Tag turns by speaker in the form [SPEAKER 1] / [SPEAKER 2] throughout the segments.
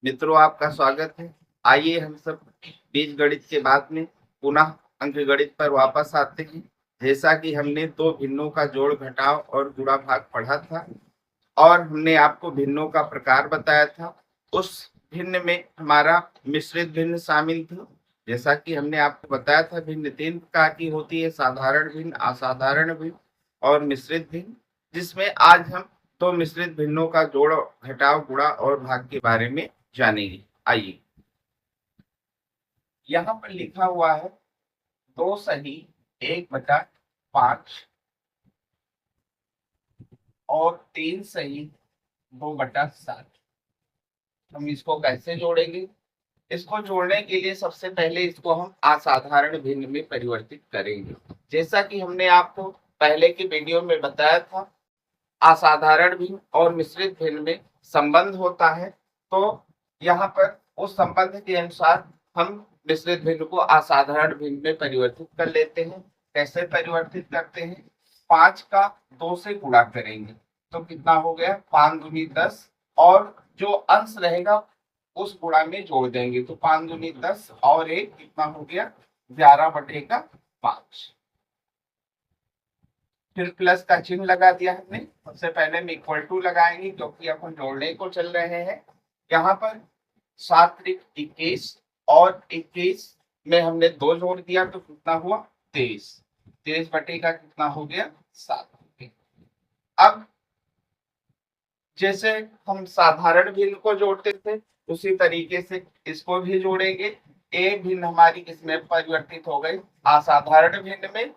[SPEAKER 1] मित्रों, आपका स्वागत है। आइए हम सब बीजगणित के बाद में पुनः अंकगणित पर वापस आते हैं। जैसा कि हमने दो भिन्नों का जोड़ घटाव और गुणा भाग पढ़ा था और हमने आपको भिन्नों का प्रकार बताया था। उस भिन्न में हमारा मिश्रित भिन्न शामिल था। जैसा कि हमने आपको बताया था, भिन्न तीन प्रकार की होती है: साधारण भिन्न, असाधारण भिन्न और मिश्रित भिन्न, जिसमें आज हम दो मिश्रित भिन्नों का जोड़ घटाव गुणा और भाग के बारे में जानेंगे। आइए, यहाँ पर लिखा हुआ है 2 सही 1/5 और 3 सही 2/7। हम इसको कैसे जोड़ेंगे? इसको जोड़ने के लिए सबसे पहले इसको हम असाधारण भिन्न में परिवर्तित करेंगे। जैसा कि हमने आपको पहले के वीडियो में बताया था, असाधारण भिन्न और मिश्रित भिन्न में संबंध होता है। तो यहाँ पर उस संबंध के अनुसार हम मिश्रित भिन्न को असाधारण भिन्न में परिवर्तित कर लेते हैं। कैसे परिवर्तित करते हैं? 5 का 2 से गुणा करेंगे तो कितना हो गया? 5 दूनी 10 और जो अंश रहेगा उस गुणा में जोड़ देंगे तो 5 दूनी 10 और एक कितना हो गया? 11/5। फिर प्लस का चिन्ह लगा दिया हमने। सबसे पहले हम इक्वल टू लगाएंगे क्योंकि अपन जोड़ने को चल रहे हैं। यहाँ पर 7×21 और 21 में हमने 2 जोड़ दिया तो कितना हुआ? 23। 23 बटे का कितना हो गया? 7। अब जैसे हम साधारण भिन्न को जोड़ते थे उसी तरीके से इसको भी जोड़ेंगे। एक भिन्न हमारी किसमें परिवर्तित हो गई? असाधारण भिन्न में।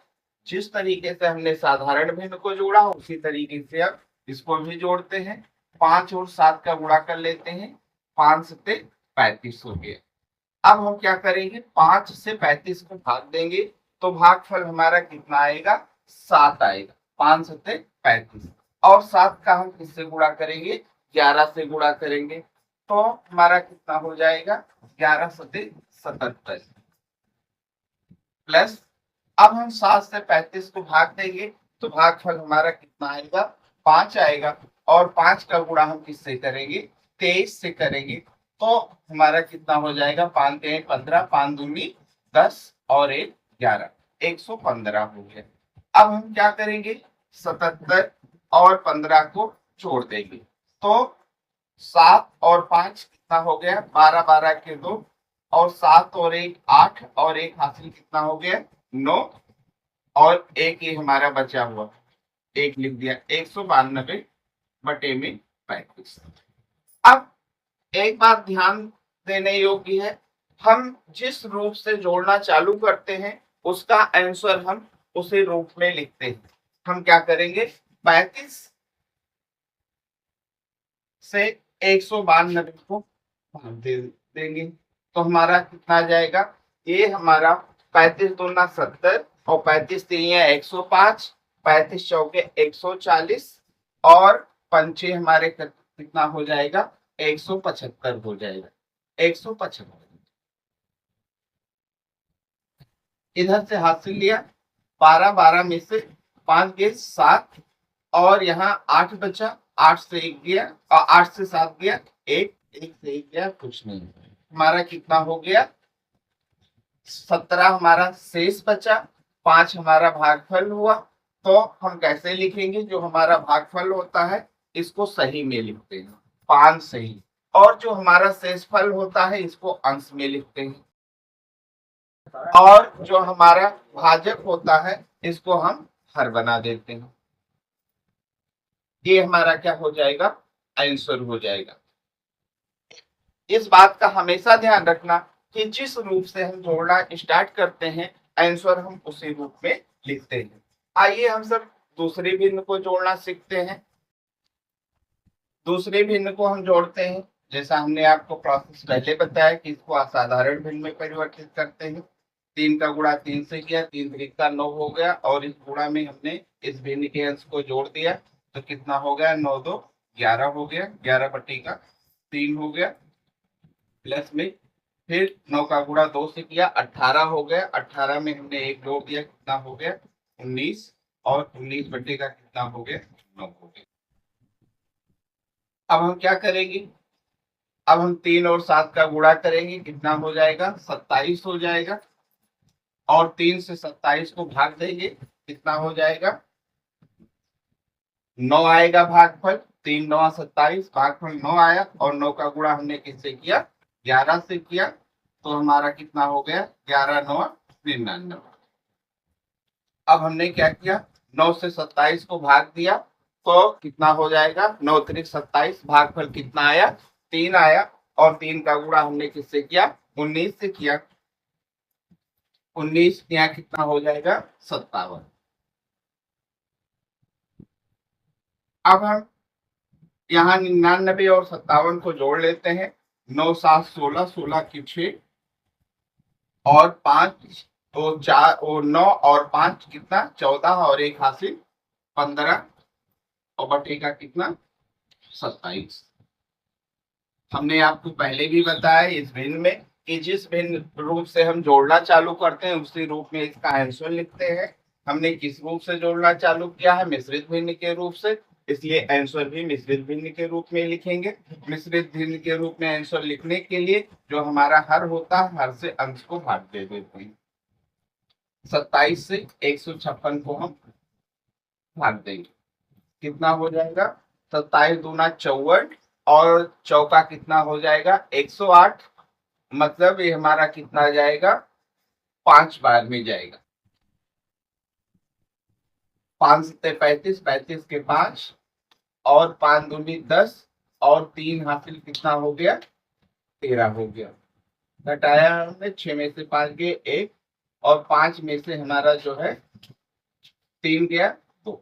[SPEAKER 1] जिस तरीके से हमने साधारण भिन्न को जोड़ा उसी तरीके से अब इसको भी जोड़ते हैं। 5 और 7 का गुणा कर लेते हैं। 5 से 35 हो गया। अब हम क्या करेंगे? 5 से 35 को भाग देंगे तो भागफल हमारा कितना आएगा? 7 आएगा। 5 से 35 और 7 का हम किससे गुणा करेंगे? 11 से गुणा करेंगे तो हमारा कितना हो जाएगा? 11 सते 77 प्लस। अब हम 7 से 35 को भाग देंगे तो भागफल हमारा कितना आएगा? 5 आएगा और 5 का गुणा हम किससे करेंगे? 23 से करेंगे तो हमारा कितना हो जाएगा? 5 3 15, 5 दूनी 10 और 1 11, 115 हो गया। अब हम क्या करेंगे? 77 और 15 को जोड़ देंगे तो 7 और 5 कितना हो गया? 12, 12 के 2 और 7 और 1 8 और 1 हासिल कितना हो गया? 9 और एक ही हमारा बचा हुआ, एक लिख दिया। 192 बटे में 35। अब एक बात ध्यान देने योग्य है, हम जिस रूप से जोड़ना चालू करते हैं उसका आंसर हम उसी रूप में लिखते हैं। हम क्या करेंगे? 35 से 192 को भाग दे देंगे तो हमारा कितना जाएगा? ये हमारा 35 दूना 70 और 35 तिरिया 105, 35 चौके 140 और पंचे हमारे कितना हो जाएगा? 175 हो जाएगा। 175 इधर से हासिल लिया। 12 12 में से 5 गए 7 और यहाँ 8 बचा। 8 से 1 गया और 8 से 7 गया 1, 1 से 1 गया कुछ नहीं। हमारा कितना हो गया? 17 हमारा शेष बचा। 5 हमारा भागफल हुआ। तो हम कैसे लिखेंगे? जो हमारा भागफल होता है इसको सही में लिखते हैं, 5 सही, और जो हमारा शेषफल होता है इसको अंश में लिखते हैं, और जो हमारा भाजक होता है इसको हम हर बना देते हैं। ये हमारा क्या हो जाएगा? आंसर हो जाएगा। इस बात का हमेशा ध्यान रखना कि जिस रूप से हम जोड़ना स्टार्ट करते हैं आंसर हम उसी रूप में लिखते हैं। आइए हम सब दूसरे भिन्न को जोड़ना सीखते हैं। दूसरे भिन्न को हम जोड़ते हैं जैसा हमने आपको प्रोसेस पहले बताया कि इसको असाधारण भिन्न में परिवर्तित करते हैं। 3 का गुणा 3 से किया, 3 त्रिका 9 हो गया और इस गुणा में हमने इस भिन्न के अंश को जोड़ दिया तो कितना हो गया? 9 2 11 हो गया। 11 बटे का 3 हो गया प्लस में फिर 9 का गुणा 2 से किया 18 हो गया। 18 में हमने एक जोड़ दिया कितना हो गया? 19 और 19 बटे का कितना हो गया? 9 हो गया। अब हम क्या करेंगे? अब हम 3 और 7 का गुणा करेंगे, कितना हो जाएगा? 27 हो जाएगा। और 3 से 27 को भाग देंगे, कितना हो जाएगा? 9 आएगा भागफल। 3 9 27, भागफल 9 आया। और 9 का गुणा हमने किससे किया? 11 से किया। तो हमारा कितना हो गया? 11 9 99। अब हमने क्या किया? 9 से 27 को भाग दिया, तो कितना हो जाएगा? 9 3 27, भागफल कितना आया? 3 आया। और 3 का गुणा हमने किससे किया? 19 से किया। 19 यहाँ कितना हो जाएगा? 57। अब हम यहाँ 99 और 57 को जोड़ लेते हैं। 9 7 16, 16 की 6 और 5 तो 4 और 9 और 5 कितना? 14 और 1 हासिल 15 और बटेगा कितना? 27। हमने आपको पहले भी बताया इस भिन्न में कि जिस भिन्न रूप से हम जोड़ना चालू करते हैं उसी रूप में इसका आंसर लिखते हैं। हमने किस रूप से जोड़ना चालू किया है? मिश्रित भिन्न के रूप से, इसलिए आंसर भी मिश्रित भिन्न के रूप में लिखेंगे। मिश्रित भिन्न के रूप में आंसर लिखने के लिए जो हमारा हर होता है, हर से अंश को भाग दे देते हैं। 27 से 156 को हम भाग देंगे, कितना हो जाएगा? 27 दूना 54 और चौका कितना हो जाएगा? 108। मतलब ये हमारा कितना जाएगा? 5 बार में जाएगा। 5 से 35, 35 के 5 और 5 दूनी 10 और 3 हासिल कितना हो गया? 13 हो गया। घटाया हमने 6 में से 5 गए 1 और 5 में से हमारा जो है 3 गया 2।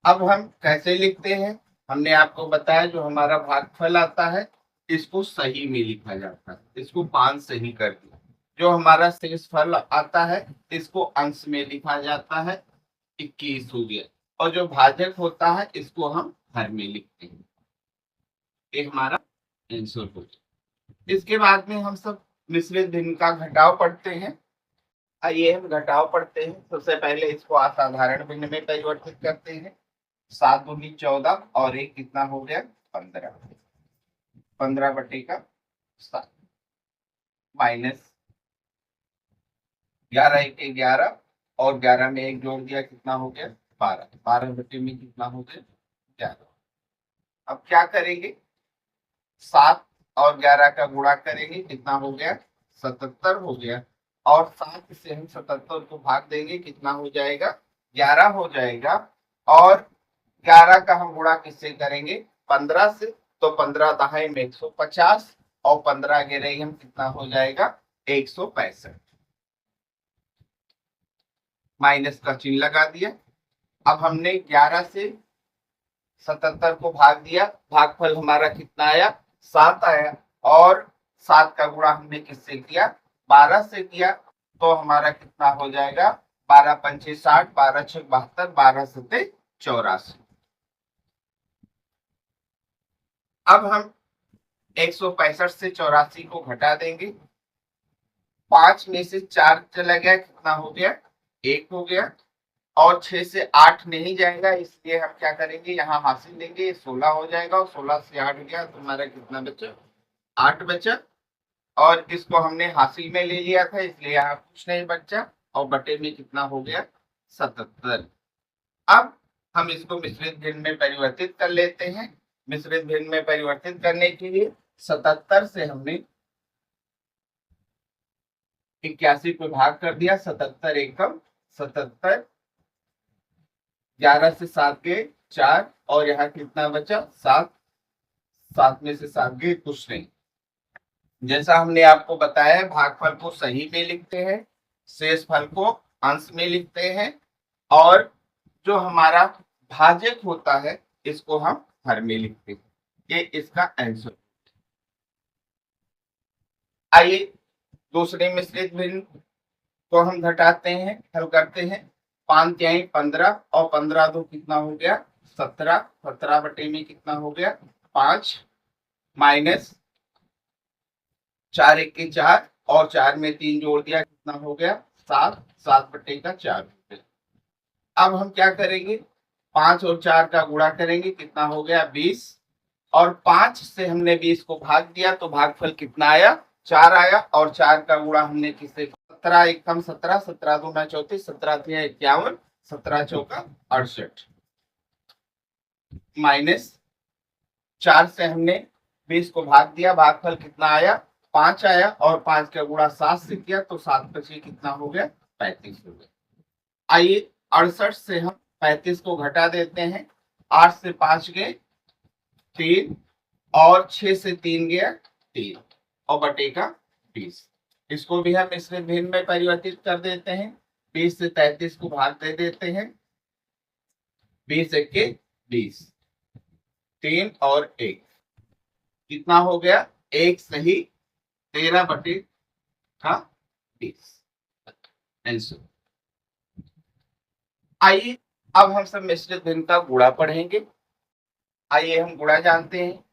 [SPEAKER 1] अब हम कैसे लिखते हैं? हमने आपको बताया जो हमारा भागफल आता है इसको सही में लिखा जाता है, इसको 5 सही कर दिया। जो हमारा शेष फल आता है इसको अंश में लिखा जाता है, 21 हो गया। और जो भाजक होता है इसको हम हर में लिखते हैं। ये हमारा आंसर हो गया। इसके बाद में हम सब मिश्रित भिन्न का घटाव पढ़ते हैं। आइए हम घटाव पढ़ते हैं। सबसे पहले इसको असाधारण भिन्न में परिवर्तित करते हैं। 7 दूनी 14 और 1 कितना हो गया? 15। 15 बटेगा 7 माइनस 11 1 11 और 11 में 1 जोड़ दिया, कितना हो गया? 12। 12 बटे में कितना हो गया? 11। अब क्या करेंगे? 7 और 11 का गुणा करेंगे, कितना हो गया? 77 हो गया। और 7 से हम 77 को भाग देंगे, कितना हो जाएगा? 11 हो जाएगा। और 11 का हम गुणा किससे करेंगे? 15 से। तो 15 दहाई में 150 और 15 गिरे हम, कितना हो जाएगा? 165। माइनस का चिन्ह लगा दिया। अब हमने 11 से 77 को भाग दिया, भागफल हमारा कितना आया? 7 आया। और 7 का गुणा हमने किससे किया? 12 से किया। तो हमारा कितना हो जाएगा? 12 पंचे 60, 12 छक 72, 12 सत्ते 84। अब हम 165 से 84 को घटा देंगे। 5 में से 4 चला गया, कितना हो गया? 1 हो गया। और 6 से 8 नहीं जाएगा, इसलिए हम क्या करेंगे? यहाँ हासिल लेंगे, 16 हो जाएगा। और 16 से 8 गया तो हमारा कितना बचा? 8 बचा। और इसको हमने हासिल में ले लिया था, इसलिए यहाँ कुछ नहीं बचा। और बटे में कितना हो गया? 77। अब हम इसको मिश्रित भिन्न में परिवर्तित कर लेते हैं। मिश्रित भिन्न में परिवर्तित करने के लिए 77 से हमने 81 को भाग कर दिया। 77 एकम 77। 11 से 7 गए 4 और यहाँ कितना बचा? 7। 7 में से 7 गए कुछ नहीं। जैसा हमने आपको बताया भागफल को सही में लिखते हैं, शेष फल को अंश में लिखते हैं, और जो हमारा भाजक होता है इसको हम हर में लिखते हैं। ये इसका आंसर। आइए दूसरे मिश्रित भिन्न को हम घटाते हैं, हल करते हैं। 5 तिहाई 15 और 15 दो कितना हो गया? 17। 17 बटे में कितना हो गया? 5 माइनस 4 1 के 4 और 4 में 3 जोड़ दिया, कितना हो गया? 7। 7 बटे का 4। अब हम क्या करेंगे? 5 और 4 का गुणा करेंगे, कितना हो गया? 20 और 5 से हमने 20 को भाग दिया तो भागफल कितना आया, 4 आया। और 4 का गुणा हमने किससे, 17 एकम 17, 17 दूना 34, 17 तिया 51, 17 चौका 68, माइनस 4 से हमने 20 को भाग दिया, भागफल कितना आया, 5 आया। और 5 का गुणा 7 से किया तो 7 पचे कितना हो गया, 35 हो गया। आइए 68 से हम 35 को घटा देते हैं। 8 से 5 गए 3, और 6 से 3 गया 3, और बटे का 20। इसको भी हम मिश्रित भिन्न में परिवर्तित कर देते हैं। 20 से 33 को भाग दे देते हैं, 20 एके 20, 3 और 1 कितना हो गया, 1 सही 13 बटे का 20 आंसर। आइए अब हम सब मिश्रित भिन्न का गुणा पढ़ेंगे। आइए हम गुणा जानते हैं।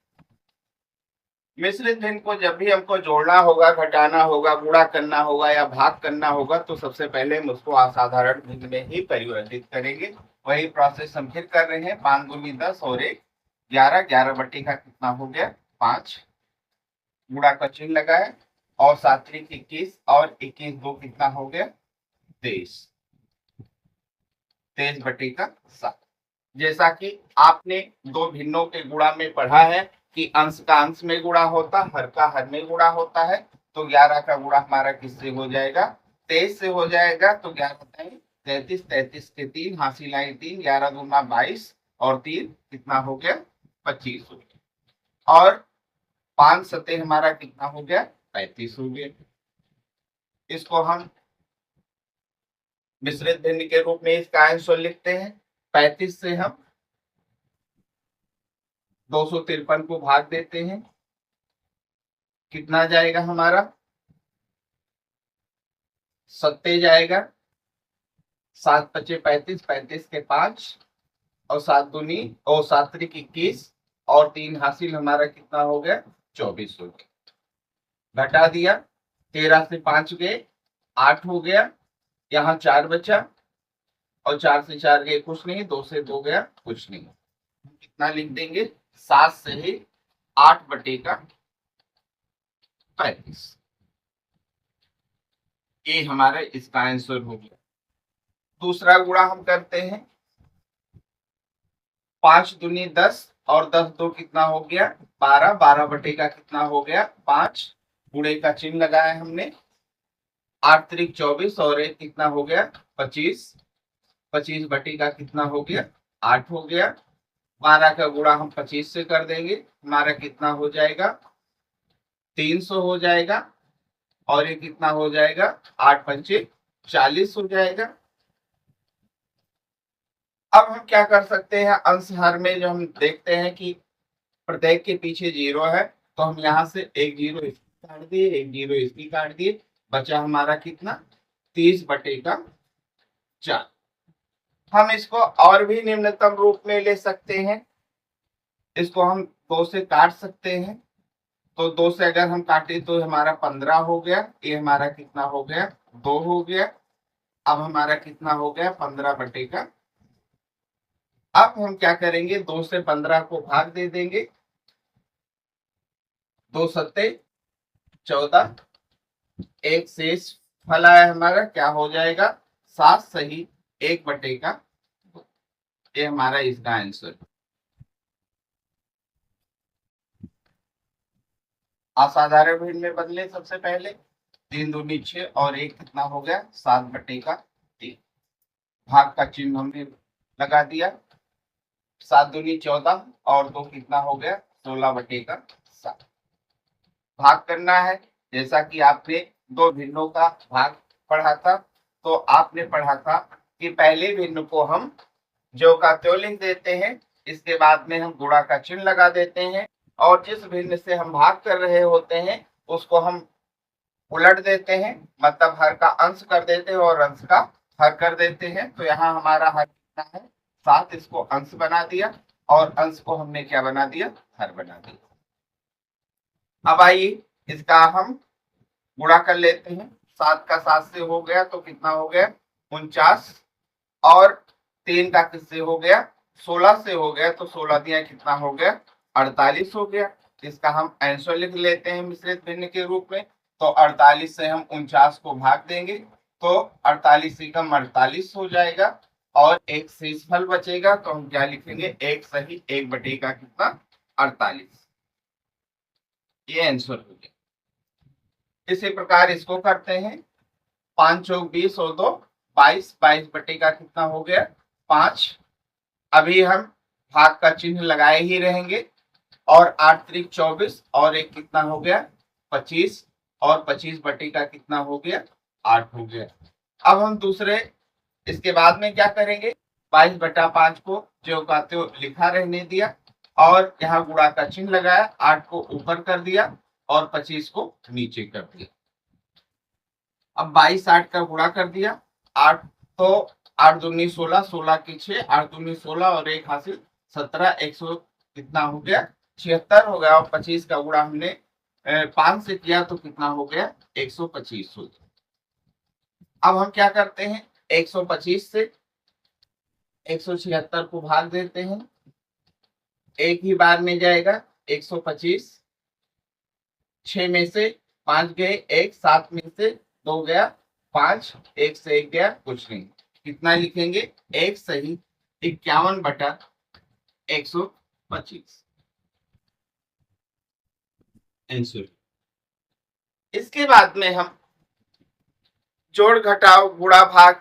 [SPEAKER 1] मिश्रित भिन्न को जब भी हमको जोड़ना होगा, घटाना होगा, गुणा करना होगा या भाग करना होगा तो सबसे पहले हम उसको असाधारण भिन्न में ही परिवर्तित करेंगे। वही प्रोसेस हम फिर कर रहे हैं। 5 दूनी 10 और 1 11, 11 बटे का कितना हो गया 5, गुणा का चिन्ह लगाया, और 7 त्रिक 21, और 21 दो कितना हो गया 23, 23 बटे का 7। जैसा कि आपने दो भिन्नों के गुणा में पढ़ा है कि अंश का अंश में गुणा होता, हर का हर में गुणा होता है, तो 11 का गुणा हमारा किससे हो जाएगा, 23 से हो जाएगा। तो 11 33, 33 के 3 हासिल आई 3, 11 दूना 22, और 3 कितना हो गया 25 हो गया। और 5 सते हमारा कितना हो गया 35 हो गया। इसको हम मिश्रित भिन्न के रूप में इसका आंसर लिखते हैं। 35 से हम 253 को भाग देते हैं, कितना जाएगा हमारा, सत्ते जाएगा, 7 पचे 35, 35 के 5, और 7 दूनी और 7 त्रिक 21, और 3 हासिल हमारा कितना हो गया 24 हो गया। घटा दिया, 13 से 5 गए 8 हो गया, यहाँ 4 बचा, और 4 से 4 गए कुछ नहीं, 2 से 2 गया कुछ नहीं। कितना लिख देंगे, 7 से ही 8 बटे का 35। ये हमारा इसका आंसर हो गया। दूसरा गुणा हम करते हैं। 5 दूनी 10, और 10 दो कितना हो गया 12, 12 बटे का कितना हो गया 5, गुणे का चिन्ह लगाया हमने, 8 त्रिक 24, और 1 कितना हो गया 25, 25 बटे का कितना हो गया 8 हो गया। 12 का गुणा हम 25 से कर देंगे, हमारा कितना हो जाएगा 300 हो जाएगा, और ये कितना हो जाएगा 8 पंचे 40 हो जाएगा। अब हम क्या कर सकते हैं, अंश हर में जो हम देखते हैं कि प्रत्येक के पीछे 0 है, तो हम यहाँ से एक 0 इसकी काट दिए, एक 0 इसकी काट दिए, बचा हमारा कितना 30 बटे का 4। हम इसको और भी निम्नतम रूप में ले सकते हैं। इसको हम 2 से काट सकते हैं, तो 2 से अगर हम काटे तो हमारा 15 हो गया, ये हमारा कितना हो गया 2 हो गया। अब हमारा कितना हो गया 15 बटे का। अब हम क्या करेंगे, 2 से 15 को भाग दे देंगे, 2 सत्ते 14, एक शेष फल आया हमारा, क्या हो जाएगा 7 सही 1 बटे का 2। ये हमारा इसका आंसर। असाधारण भिन्न में बदले, सबसे पहले 3 दूनी 6, और 1 कितना हो गया 7 बटे का 3। भाग का चिन्ह हमने लगा दिया, 7 दूनी 14, और 2 कितना हो गया 16 बटे का 7। भाग करना है, जैसा कि आपने दो भिन्नों का भाग पढ़ा था, तो आपने पढ़ा था कि पहले भिन्न को हम जो का त्यों लिख देते हैं, इसके बाद में हम गुणा का चिन्ह लगा देते हैं, और जिस भिन्न से हम भाग कर रहे होते हैं उसको हम उलट देते हैं, मतलब हर का अंश कर देते हैं और अंश का हर कर देते हैं। तो यहाँ हमारा हर कितना है 7, इसको अंश बना दिया, और अंश को हमने क्या बना दिया हर बना दिया। अब आइए इसका हम गुणा कर लेते हैं। 7 का 7 से हो गया तो कितना हो गया 49, और 3 का किससे हो गया 16 से हो गया, तो 16 दिया कितना हो गया 48 हो गया। इसका हम आंसर लिख लेते हैं मिश्रित भिन्न के रूप में। तो 48 से हम 49 को भाग देंगे तो 48 एकम 48 हो जाएगा और एक शेषफल बचेगा। तो हम क्या लिखेंगे, एक सही एक बटे का कितना, 48। ये आंसर हो गया। इसी प्रकार इसको करते हैं। 5 चौक 20 और 2 22, 22 बटे का कितना हो गया, 5। अभी हम भाग का चिन्ह लगाए ही रहेंगे और 8 त्रिक 24 और एक कितना हो गया, 25 और 25 बटे का कितना हो गया, 8 हो गया। अब हम दूसरे इसके बाद में क्या करेंगे, 22/5 को जो कहते हो लिखा रहने दिया और यहाँ गुणा का चिन्ह लगाया, 8 को ऊपर कर दिया और 25 को नीचे कर दिया। अब 22 8 का गुणा कर दिया, 8 तो 8 दूनी 16, 16 की 6, 8 दूनी 16 और एक हासिल 17, 100 कितना हो गया, 76 हो गया। और 25 का गुणा हमने 5 से किया तो कितना हो गया, 125 हो गया। अब हम क्या करते हैं, 125 से 176 को भाग देते हैं, एक ही बार में जाएगा। 125 6 में से 5 गए, 1 7 में से 2 गया, 5 1 से 1 गया, कुछ नहीं। कितना लिखेंगे, एक सही 51/125 आंसर। इसके बाद में हम जोड़ घटाव गुणा भाग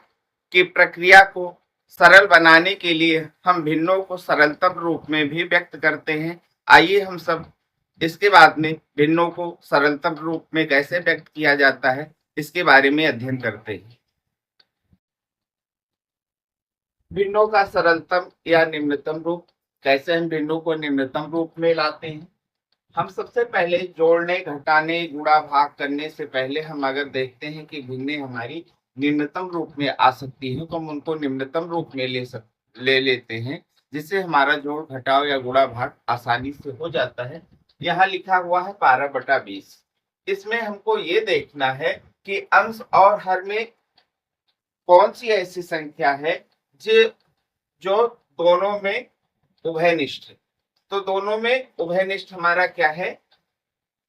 [SPEAKER 1] की प्रक्रिया को सरल बनाने के लिए हम भिन्नों को सरलतम रूप में भी व्यक्त करते हैं। आइए हम सब इसके बाद में भिन्नों को सरलतम रूप में कैसे व्यक्त किया जाता है इसके बारे में अध्ययन करते हैं। भिन्नों का सरलतम या निम्नतम रूप, कैसे हम भिन्नों को निम्नतम रूप में लाते हैं। हम सबसे पहले जोड़ने घटाने गुणा भाग करने से पहले हम अगर देखते हैं कि भिन्नें हमारी निम्नतम रूप में आ सकती हैं तो हम उनको निम्नतम रूप में ले लेते हैं, जिससे हमारा जोड़ घटाव या गुणा भाग आसानी से हो जाता है। यहाँ लिखा हुआ है 12/20। इसमें हमको ये देखना है कि अंश और हर में कौन सी ऐसी संख्या है जो दोनों में उभयनिष्ठ है। तो दोनों में उभयनिष्ठ हमारा क्या है,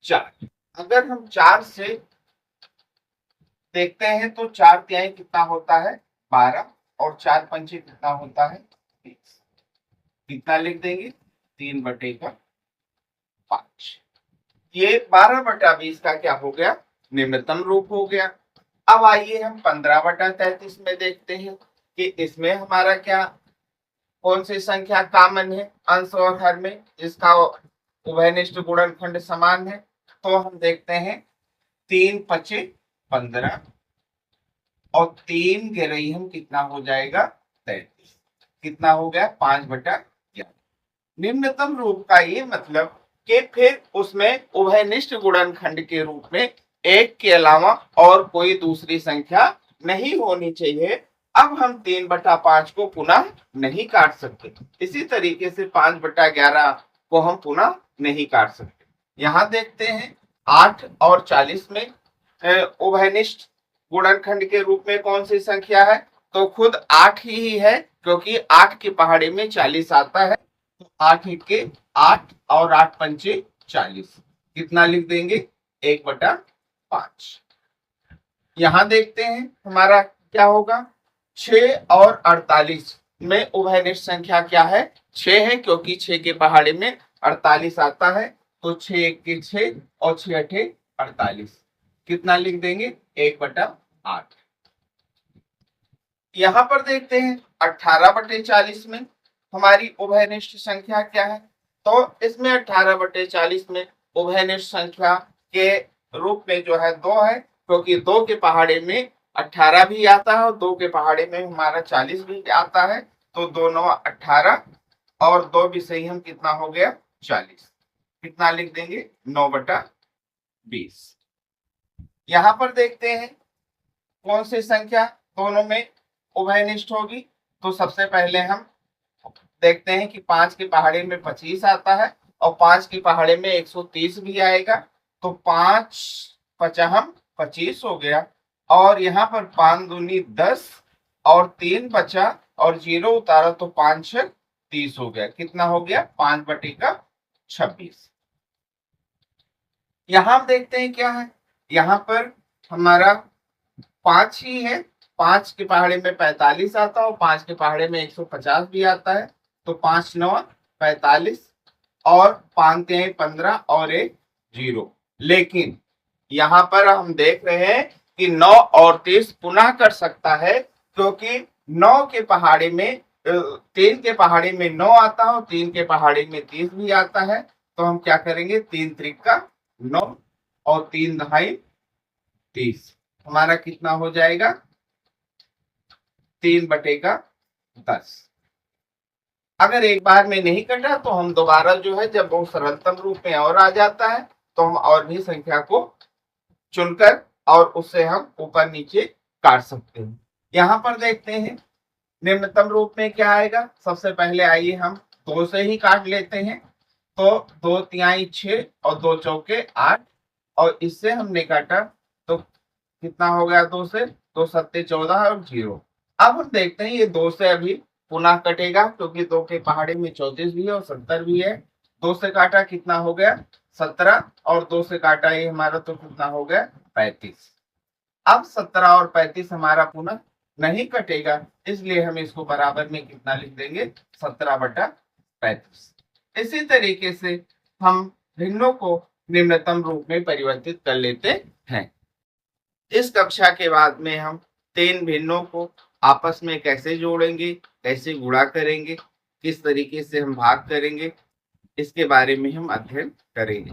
[SPEAKER 1] 4। अगर हम 4 से देखते हैं तो 4 तिहाई कितना होता है, 12 और 4 पंचे कितना होता है, 20। कितना लिख देंगे, 3/5। ये 12/20 का क्या हो गया, निम्नतम रूप हो गया। अब आइए हम 15/33 में देखते हैं कि इसमें हमारा क्या, कौन सी संख्या कॉमन है अंश और हर में, जिसका उभयनिष्ठ गुणनखंड समान है। तो हम देखते हैं 3 5 15 और 3 गिरई हम कितना हो जाएगा, 33। कितना हो गया, 5/11। निम्नतम रूप का ये मतलब कि फिर उसमें उभयनिष्ठ गुणनखंड के रूप में एक के अलावा और कोई दूसरी संख्या नहीं होनी चाहिए। अब हम 3/5 को पुनः नहीं काट सकते, इसी तरीके से 5/11 को हम पुनः नहीं काट सकते। यहाँ देखते हैं 8 और 40 में उभयनिष्ठ गुणनखंड के रूप में कौन सी संख्या है, तो खुद 8 ही है, क्योंकि 8 की पहाड़ी में 40 आता है। तो 8 के 8 और 8 पंचे 40। कितना लिख देंगे, 1/5। यहां देखते हैं हमारा क्या होगा, 6 और 48 में उभयनिष्ठ संख्या क्या है, 6 है, क्योंकि 6 के पहाड़े में 48 आता है। तो 6 1 के 6 और 6 8 48। कितना लिख देंगे, 1/8। यहां पर देखते हैं 18/40 में हमारी उभयनिष्ठ संख्या क्या है। तो इसमें 18/40 में उभयनिष्ठ संख्या के रूप में जो है 2 है, क्योंकि 2 के पहाड़े में 18 भी आता है और 2 के पहाड़े में हमारा 40 भी आता है। तो दोनों 18 और 2 भी सही, हम कितना हो गया, 40। कितना लिख देंगे, 9/20। यहां पर देखते हैं कौन सी संख्या दोनों में उभयनिष्ठ होगी। तो सबसे पहले हम देखते हैं कि 5 की पहाड़ी में 25 आता है और 5 की पहाड़ी में 130 भी आएगा। तो 5 पचहम 25 हो गया और यहाँ पर 5 दूनी 10 और 3 बचा और 0 उतारा तो 5 6 30 हो गया। कितना हो गया, 5/24। 26। यहां हम देखते हैं क्या है, यहाँ पर हमारा 5 ही है, 5 के पहाड़े में 45 आता है और 5 के पहाड़े में 150 भी आता है, तो 5 9 45 और 5 3 15 और एक 0। लेकिन यहाँ पर हम देख रहे हैं कि 9 और 30 पुनः कर सकता है, क्योंकि 9 के पहाड़े में 3 के पहाड़े में 9 आता है और 3 के पहाड़े में 30 भी आता है। तो हम क्या करेंगे, 3 त्रिका 9 और 3 दहाई 30, हमारा कितना हो जाएगा 3/10। अगर एक बार में नहीं कटा तो हम दोबारा जो है, जब वो सरलतम रूप में और आ जाता है तो हम और भी संख्या को चुनकर और उससे हम ऊपर नीचे काट सकते हैं। यहाँ पर देखते हैं निम्नतम रूप में क्या आएगा। सबसे पहले आइए हम 2 से ही काट लेते हैं, तो 2 तिहाई 6 और 2 चौके 8, और इससे हमने काटा तो कितना हो गया, 2 से 2 सत्ते 14 और 0। अब हम देखते हैं ये 2 से अभी पुनः कटेगा, क्योंकि 2 के पहाड़े में 34 भी है और 70 भी है। 2 से काटा कितना हो गया 17, और 2 से काटा ये हमारा तो कितना हो गया 35। अब 17 और 35 हमारा पुनः नहीं कटेगा, इसलिए हम इसको बराबर में कितना लिख देंगे 17/35। इसी तरीके से हम भिन्नों को निम्नतम रूप में परिवर्तित कर लेते हैं। इस कक्षा के बाद में हम 3 भिन्नों को आपस में कैसे जोड़ेंगे, कैसे गुणा करेंगे, किस तरीके से हम भाग करेंगे, इसके बारे में हम अध्ययन करेंगे।